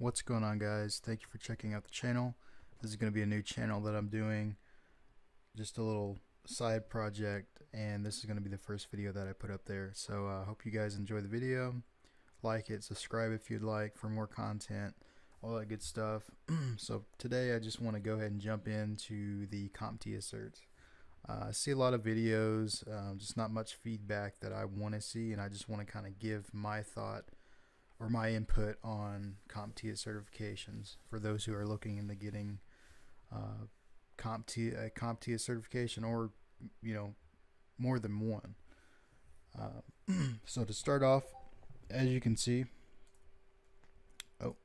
What's going on, guys? Thank you for checking out the channel. This is going to be a new channel that I'm doing, just a little side project, and this is going to be the first video that I put up there. So I hope you guys enjoy the video. Like it, subscribe if you'd like for more content, all that good stuff. So today I just want to go ahead and jump into the CompTIA certs. I see a lot of videos, just not much feedback that I want to see, and I just want to kind of give my thought or my input on CompTIA certifications for those who are looking into getting a CompTIA certification, or more than one. So to start off, as you can see, give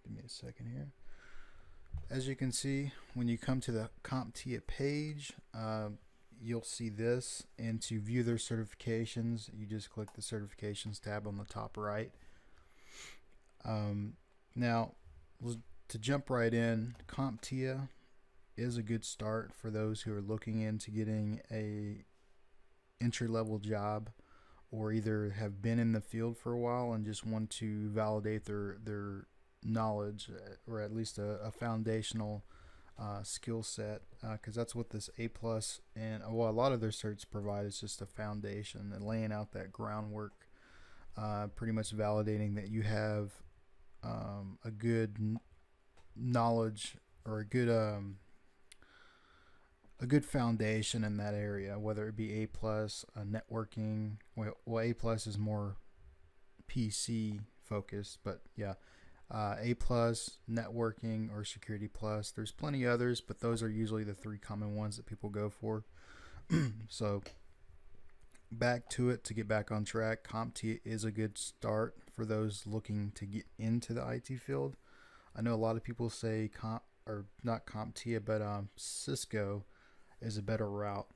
me a second here. As you can see, when you come to the CompTIA page, you'll see this, and to view their certifications, you just click the certifications tab on the top right. Now, to jump right in, CompTIA is a good start for those who are looking into getting a entry-level job, or either have been in the field for a while and just want to validate their knowledge, or at least a foundational skill set, because that's what this A+ and a lot of their certs provide. Is just a foundation and laying out that groundwork, pretty much validating that you have a good knowledge, or a good foundation in that area, whether it be A+, networking. Well, A+ is more PC focused, but yeah. A+, networking, or security plus. There's plenty others, but those are usually the three common ones that people go for. So back to it, to get back on track, CompTIA is a good start for those looking to get into the IT field. I know a lot of people say not CompTIA, but Cisco is a better route.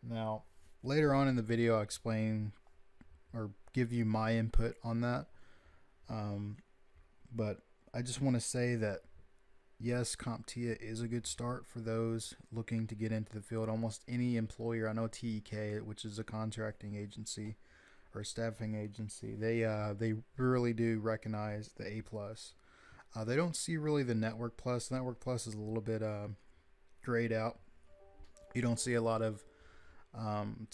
Now, later on in the video, I'll explain or give you my input on that. But I just want to say that yes, CompTIA is a good start for those looking to get into the field. Almost any employer, I know TEK, which is a contracting agency or a staffing agency, they really do recognize the A+. They don't see really the Network Plus. The Network Plus is a little bit grayed out. You don't see a lot of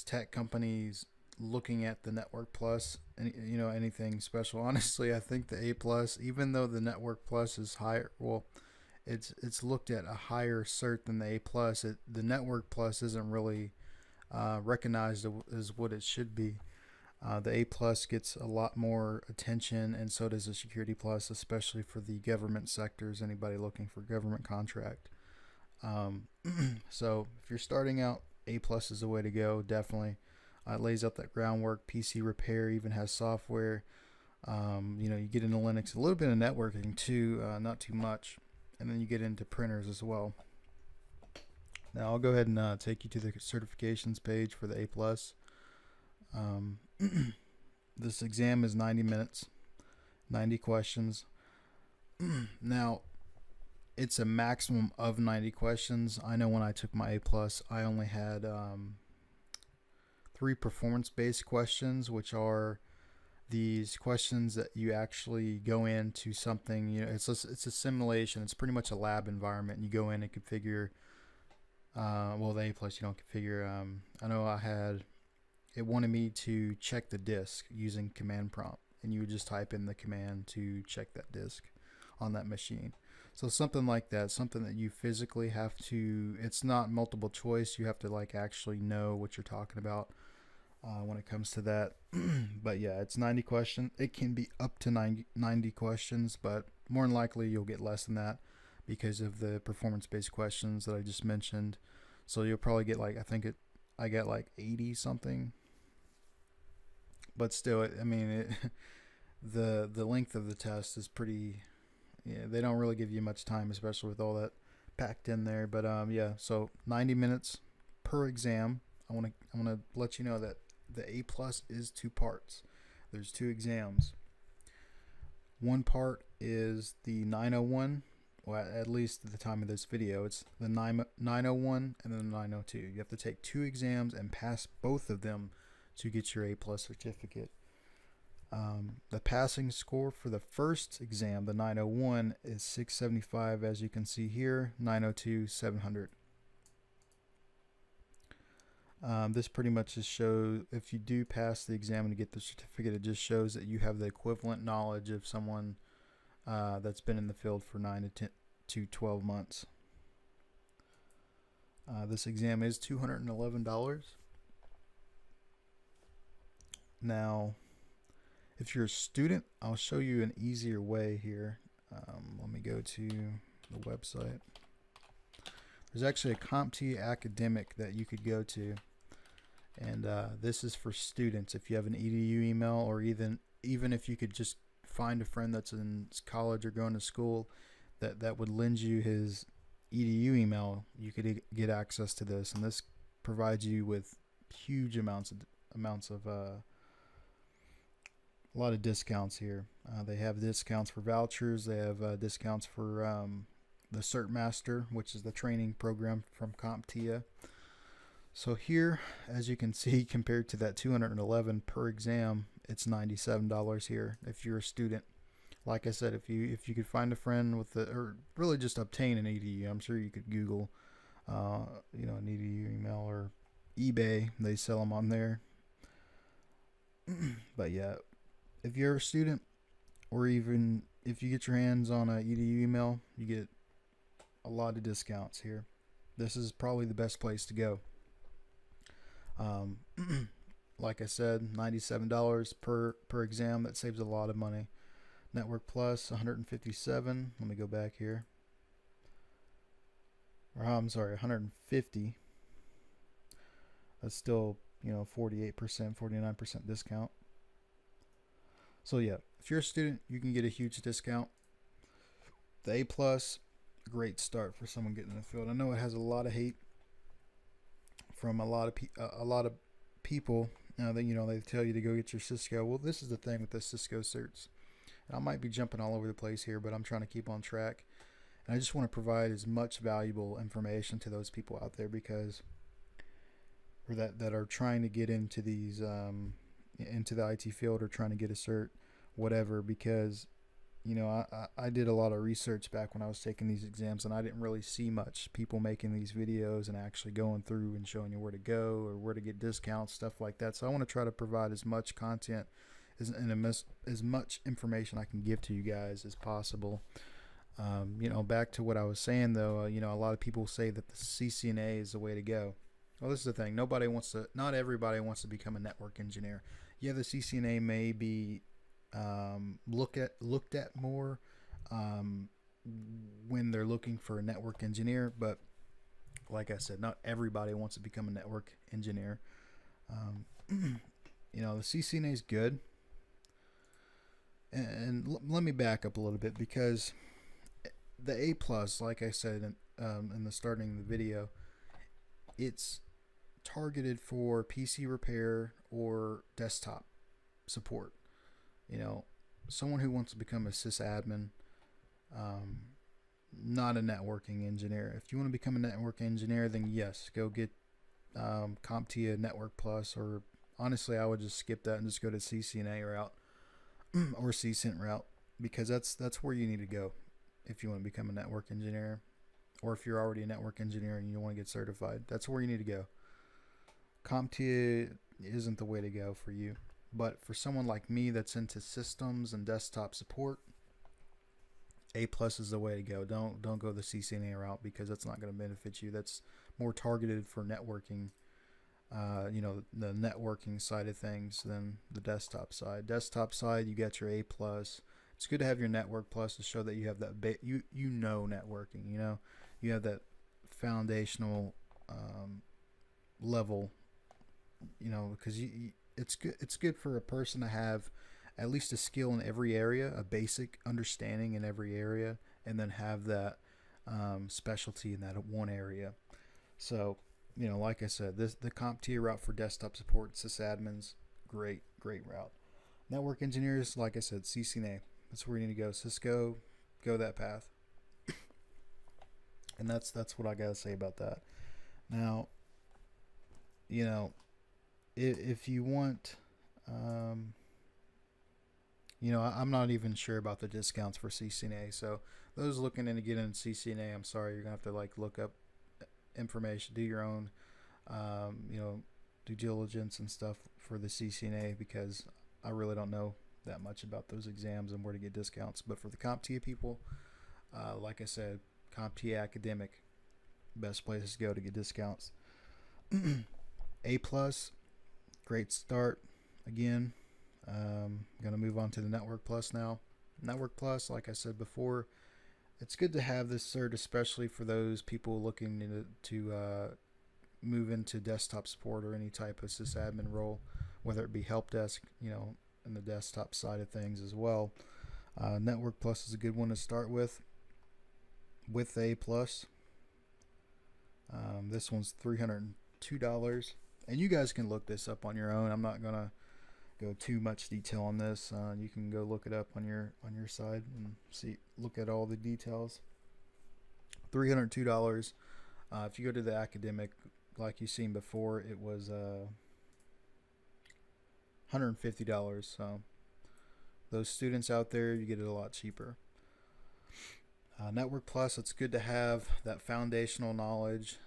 tech companies looking at the Network Plus and anything special. Honestly, I think the A+, even though the Network Plus is higher, well, it's looked at a higher cert than the A+, the Network Plus isn't really recognized as what it should be. The A+ gets a lot more attention, and so does the Security Plus, especially for the government sectors, anybody looking for government contract. So if you're starting out, A+ is the way to go, definitely. It lays out that groundwork. PC repair even has software. You get into Linux, a little bit of networking too, not too much, and then you get into printers as well. Now I'll go ahead and take you to the certifications page for the A+. This exam is 90 minutes, 90 questions. Now, it's a maximum of 90 questions. I know when I took my A+, I only had 3 performance-based questions, which are these questions that you actually go into something. It's a simulation. It's pretty much a lab environment. And you go in and configure. Well, the A+ you don't configure. I know it wanted me to check the disk using command prompt, and you would just type in the command to check that disk on that machine. So something like that, something that you physically have to. It's not multiple choice. You have to actually know what you're talking about when it comes to that. But yeah, it's 90 questions. It can be up to 90 questions, but more than likely you'll get less than that because of the performance-based questions that I just mentioned. So you'll probably get I got 80 something. But still, the length of the test is pretty. Yeah, they don't really give you much time, especially with all that packed in there. But yeah, so 90 minutes per exam. I want to let you know that the A+ is 2 parts. There's 2 exams. One part is the 901. Well, at least at the time of this video, it's the 901 and then the 902. You have to take 2 exams and pass both of them to get your A+ certificate. The passing score for the first exam, the 901, is 675, as you can see here. 902, 700. This pretty much just shows, if you do pass the exam and get the certificate, it just shows that you have the equivalent knowledge of someone that's been in the field for 9 to 12 months. This exam is $211. Now, if you're a student, I'll show you an easier way here. Let me go to the website. There's actually a CompTIA Academic that you could go to, and this is for students. If you have an EDU email, or even if you could just find a friend that's in college or going to school that would lend you his EDU email, you could get access to this, and this provides you with huge amounts of a lot of discounts here. They have discounts for vouchers. They have discounts for the Cert Master, which is the training program from CompTIA. So here, as you can see, compared to that $211 per exam, it's $97 here if you're a student. Like I said, if you could find a friend with or really just obtain an EDU, I'm sure you could Google, an EDU email, or eBay. They sell them on there. But yeah, if you're a student, or even if you get your hands on an EDU email, you get a lot of discounts here. This is probably the best place to go. Like I said, $97 per exam. That saves a lot of money. Network Plus, $157. Let me go back here. Or I'm sorry, $150. That's still 48%, 49% discount. So yeah, if you're a student, you can get a huge discount. The A Plus, great start for someone getting in the field. I know it has a lot of hate from a lot of people. They tell you to go get your Cisco. Well, this is the thing with the Cisco certs. And I might be jumping all over the place here, but I'm trying to keep on track. And I just want to provide as much valuable information to those people out there that are trying to get into these into the IT field, or trying to get a cert, whatever, because I did a lot of research back when I was taking these exams, and I didn't really see much people making these videos and actually going through and showing you where to go or where to get discounts, stuff like that. So I want to try to provide as much content and as much information I can give to you guys as possible. Back to what I was saying though, a lot of people say that the CCNA is the way to go. Well, this is the thing. Not everybody wants to become a network engineer. Yeah, the CCNA may be looked at more when they're looking for a network engineer, but like I said, not everybody wants to become a network engineer. The CCNA is good, and let me back up a little bit, because the A Plus, like I said in the starting of the video, it's targeted for PC repair or desktop support. Someone who wants to become a sysadmin, not a networking engineer. If you want to become a network engineer, then yes, go get CompTIA Network Plus, or honestly, I would just skip that and just go to CCNA route or CCENT route, because that's where you need to go if you want to become a network engineer, or if you're already a network engineer and you want to get certified. That's where you need to go. CompTIA isn't the way to go for you. But for someone like me that's into systems and desktop support, A Plus is the way to go. Don't go the CCNA route, because that's not going to benefit you. That's more targeted for networking, the networking side of things than the desktop side. Desktop side, you got your A Plus. It's good to have your Network Plus to show that you have that networking. You have that foundational level. Because it's good for a person to have at least a skill in every area, a basic understanding in every area, and then have that specialty in that one area. So, like I said, the CompTIA route for desktop support, sysadmins, great route. Network engineers, like I said, CCNA, that's where you need to go. Cisco, go that path. And that's what I gotta say about that. Now, if you want I'm not even sure about the discounts for CCNA. So those looking into getting into CCNA, I'm sorry, you're gonna have to like look up information, do your own, you know, due diligence and stuff for the CCNA, because I really don't know that much about those exams and where to get discounts. But for the CompTIA people, like I said, CompTIA Academic, best places to go to get discounts. A plus, great start. Again, going to move on to the Network Plus now. Network Plus, like I said before, it's good to have this cert, especially for those people looking to move into desktop support or any type of sysadmin role, whether it be help desk, in the desktop side of things as well. Network Plus is a good one to start with A plus. This one's $302, and you guys can look this up on your own. I'm not gonna go too much detail on this. You can go look it up on your side and look at all the details. $302. If you go to the academic, like you've seen before, it was $150. So those students out there, you get it a lot cheaper. Network Plus, it's good to have that foundational knowledge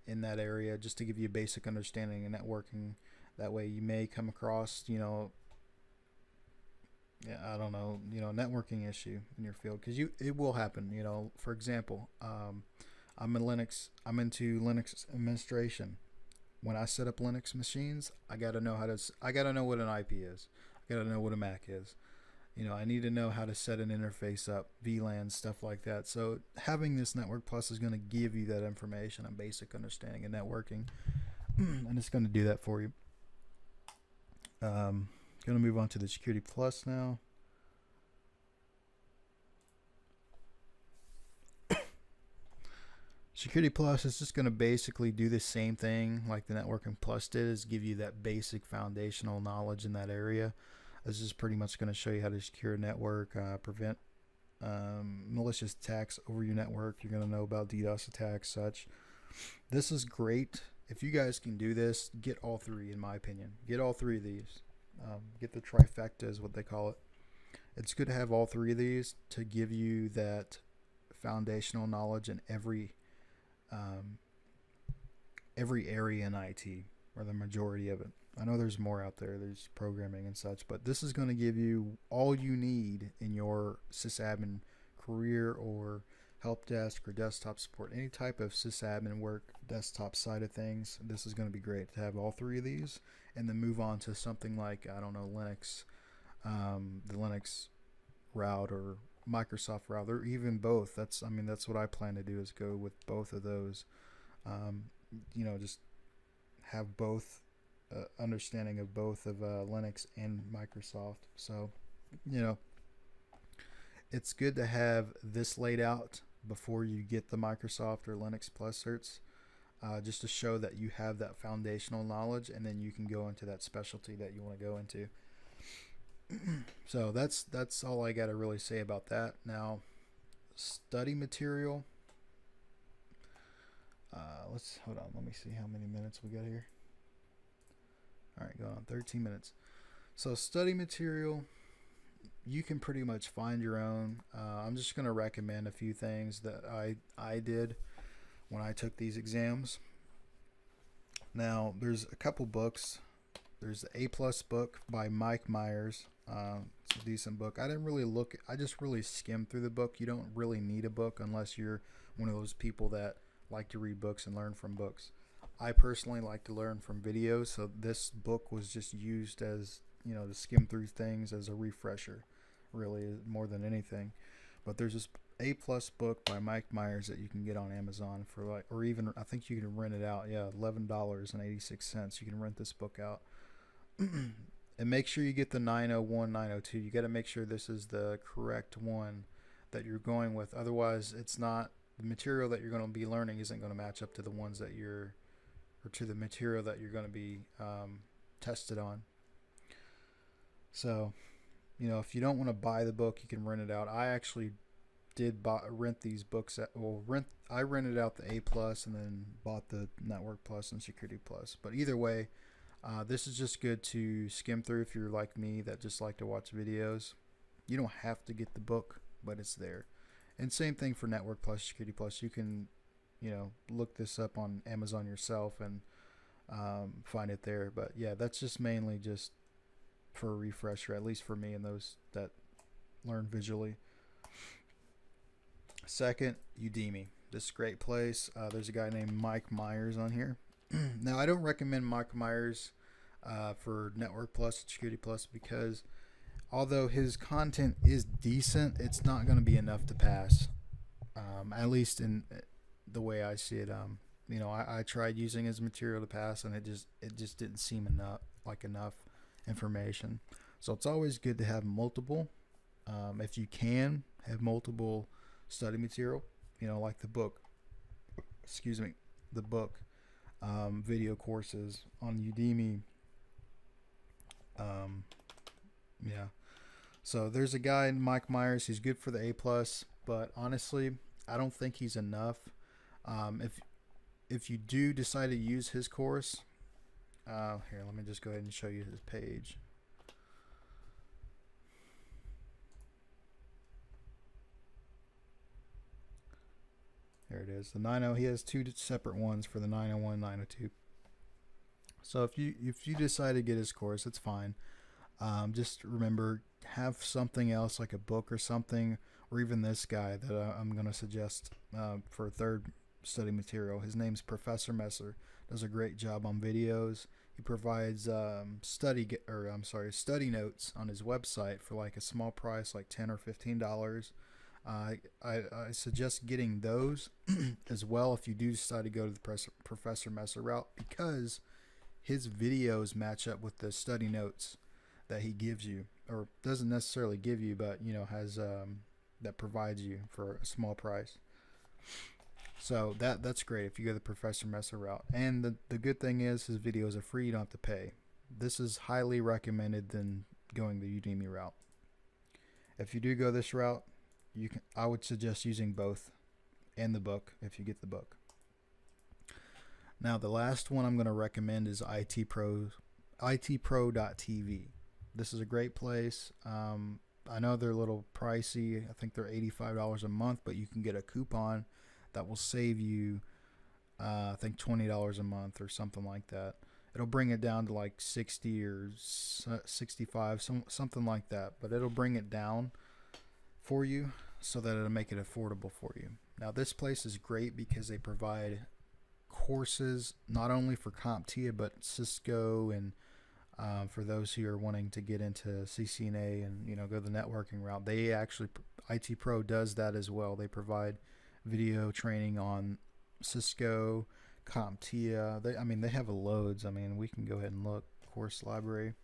in that area just to give you a basic understanding of networking. That way you may come across, networking issue in your field, because it will happen. For example, I'm into Linux administration. When I set up Linux machines, I gotta know what an IP is. I gotta know what a Mac is. I need to know how to set an interface up, VLAN, stuff like that. So having this Network Plus is going to give you that information and basic understanding of networking, and it's going to do that for you. Going to move on to the Security Plus now. Security Plus is just going to basically do the same thing like the Networking Plus did, is give you that basic foundational knowledge in that area. This is pretty much going to show you how to secure a network, prevent malicious attacks over your network. You're going to know about DDoS attacks, such. This is great. If you guys can do this, get all three, in my opinion. Get all three of these. Get the trifecta is what they call it. It's good to have all three of these to give you that foundational knowledge in every area in IT, or the majority of it. I know there's more out there, there's programming and such, but this is going to give you all you need in your sysadmin career or help desk or desktop support, any type of sysadmin work, desktop side of things. This is going to be great to have all three of these, and then move on to something like, I don't know, Linux, the Linux route, or Microsoft route, or even both. That's what I plan to do, is go with both of those. Just have both understanding of both of Linux and Microsoft. So, it's good to have this laid out before you get the Microsoft or Linux Plus certs, just to show that you have that foundational knowledge, and then you can go into that specialty that you want to go into. So that's all I got to really say about that. Now, study material. Hold on. Let me see how many minutes we got here. All right, going on 13 minutes. So study material, you can pretty much find your own. I'm just going to recommend a few things that I did when I took these exams. Now, there's a couple books. There's the A Plus book by Mike Myers. It's a decent book. I didn't really look. I just really skimmed through the book. You don't really need a book unless you're one of those people that like to read books and learn from books. I personally like to learn from videos, so this book was just used as, to skim through things as a refresher, really, more than anything. But there's this A Plus book by Mike Myers that you can get on Amazon for or even, I think you can rent it out. Yeah, $11.86. You can rent this book out. And make sure you get the 901, 902. You got to make sure this is the correct one that you're going with. Otherwise, it's not, the material that you're going to be learning isn't going to match up to the ones that to the material that you're going to be tested on. So, if you don't want to buy the book, you can rent it out. I actually did rent these books. I rented out the A Plus and then bought the Network Plus and Security Plus. But either way, this is just good to skim through if you're like me that just like to watch videos. You don't have to get the book, but it's there. And same thing for Network Plus, Security Plus. You can, look this up on Amazon yourself and find it there. But yeah, that's just mainly just for a refresher, at least for me and those that learn visually. Second, Udemy. This is a great place. There's a guy named Mike Myers on here. Now, I don't recommend Mike Myers for Network Plus and Security Plus because although his content is decent, it's not going to be enough to pass. At least in the way I see it. I tried using his material to pass, and it just didn't seem enough information. So it's always good to have multiple. If you can have multiple study material, like the book. Excuse me, the book. Video courses on Udemy. Yeah. So there's a guy, Mike Myers. He's good for the A plus, but honestly, I don't think he's enough. If you do decide to use his course, here, let me just go ahead and show you his page. There it is. The 90. He has two separate ones for the 901 and 902. So if you decide to get his course, it's fine. Just remember, have something else like a book or something, or even this guy that I'm going to suggest for a third study material. His name's Professor Messer. Does a great job on videos. He provides study notes on his website for like a small price, like $10 or $15. I suggest getting those as well if you do decide to go to the Professor Messer route, because his videos match up with the study notes that he gives you, or doesn't necessarily give you, but has that provides you for a small price. So that's great if you go the Professor Messer route. And the good thing is his videos are free, you don't have to pay. This is highly recommended than going the Udemy route. If you do go this route, I would suggest using both and the book if you get the book. Now the last one I'm going to recommend is itpro.tv. This is a great place. I know they're a little pricey. I think they're $85 a month, but you can get a coupon that will save you, I think $20 a month or something like that. It'll bring it down to like 60 or 65, something like that. But it'll bring it down for you so that it'll make it affordable for you. Now this place is great because they provide courses not only for CompTIA but Cisco, and for those who are wanting to get into CCNA and go the networking route. They actually, IT Pro does that as well. They provide video training on Cisco, CompTIA. They have loads. We can go ahead and look course library.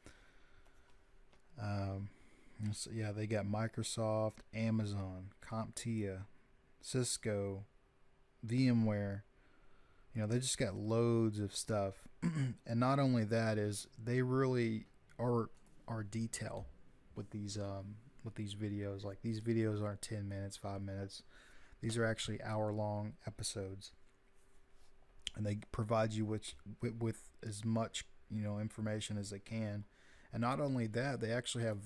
So yeah, they got Microsoft, Amazon, CompTIA, Cisco, VMware. They just got loads of stuff. And not only that, is they really are detail with these videos. Like, these videos aren't 10 minutes, 5 minutes. These are actually hour-long episodes. And they provide you with as much information as they can. And not only that, they actually have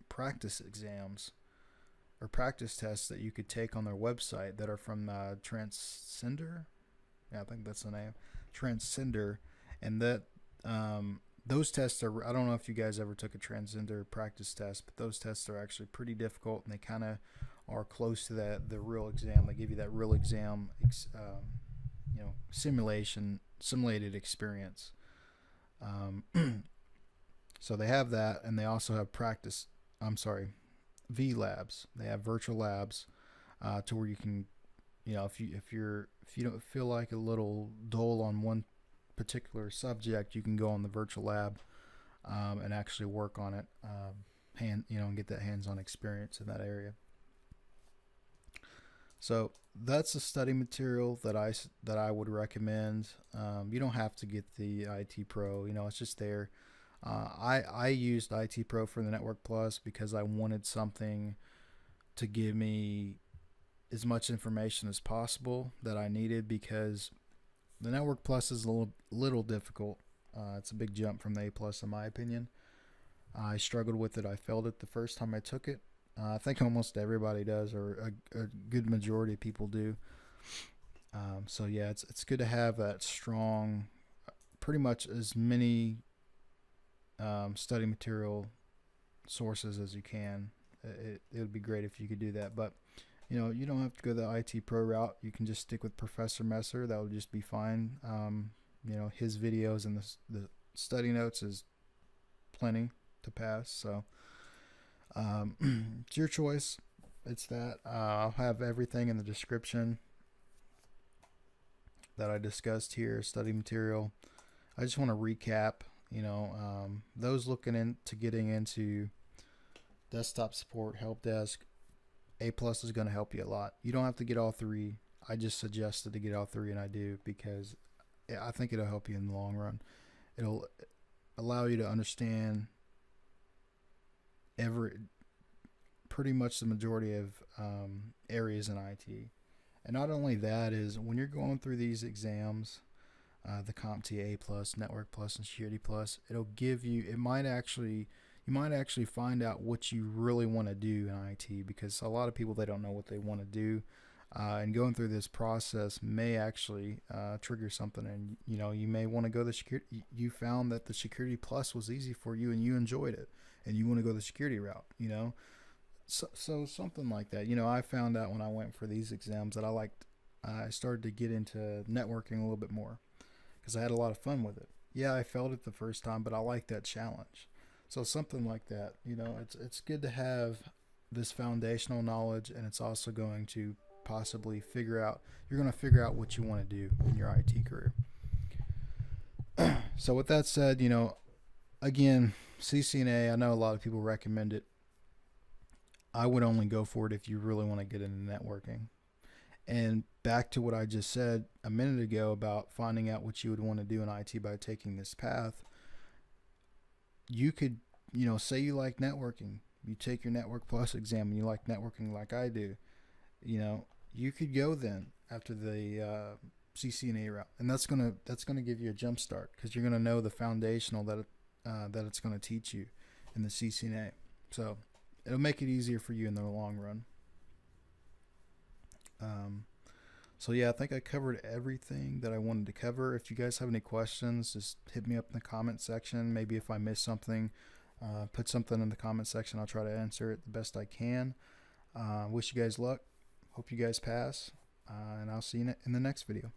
practice exams or practice tests that you could take on their website that are from Transcender. Yeah, I think that's the name, Transcender. And that those tests are, I don't know if you guys ever took a Transcender practice test, but those tests are actually pretty difficult, and they kind of are close to the real exam. They give you that real exam, simulated experience. So they have that, and they also have V labs. They have virtual labs to where you can, if you don't feel like a little dull on one particular subject, you can go on the virtual lab and actually work on it, and get that hands-on experience in that area. So that's the study material that I would recommend. You don't have to get the IT Pro. It's just there. I used IT Pro for the Network Plus because I wanted something to give me as much information as possible that I needed, because the Network Plus is a little difficult. It's a big jump from the A Plus in my opinion. I struggled with it. I failed it the first time I took it. I think almost everybody does, or a good majority of people do. So yeah, it's good to have that strong, pretty much as many study material sources as you can. It would be great if you could do that, but you don't have to go the IT Pro route. You can just stick with Professor Messer. That would just be fine. His videos and the study notes is plenty to pass. So it's your choice. It's that. I'll have everything in the description that I discussed here, study material. I just want to recap, those looking into getting into desktop support, help desk, A plus is going to help you a lot. You don't have to get all three. I just suggested to get all three, and I do, because I think it'll help you in the long run. It'll allow you to understand pretty much the majority of areas in IT. And not only that, is when you're going through these exams, the CompTIA A plus, Network plus, and Security plus, it'll give you. You might actually find out what you really want to do in IT, because a lot of people, they don't know what they want to do, and going through this process may actually trigger something, and you may want to go the security. You found that the Security plus was easy for you and you enjoyed it, and you want to go the security route. So something like that. I found out when I went for these exams that I started to get into networking a little bit more, because I had a lot of fun with it. Yeah, I failed it the first time, but I liked that challenge. So something like that. It's good to have this foundational knowledge, and it's also going to possibly you're going to figure out what you want to do in your IT career. So with that said, again, CCNA, I know a lot of people recommend it. I would only go for it if you really want to get into networking. And back to what I just said a minute ago about finding out what you would want to do in IT by taking this path. You could, say you like networking. You take your Network Plus exam and you like networking like I do. You could go then after the CCNA route, and that's gonna give you a jump start, because you're gonna know the foundational that it's gonna teach you in the CCNA. So it'll make it easier for you in the long run. So yeah, I think I covered everything that I wanted to cover. If you guys have any questions, just hit me up in the comment section. Maybe if I missed something, put something in the comment section. I'll try to answer it the best I can. Wish you guys luck. Hope you guys pass. And I'll see you in the next video.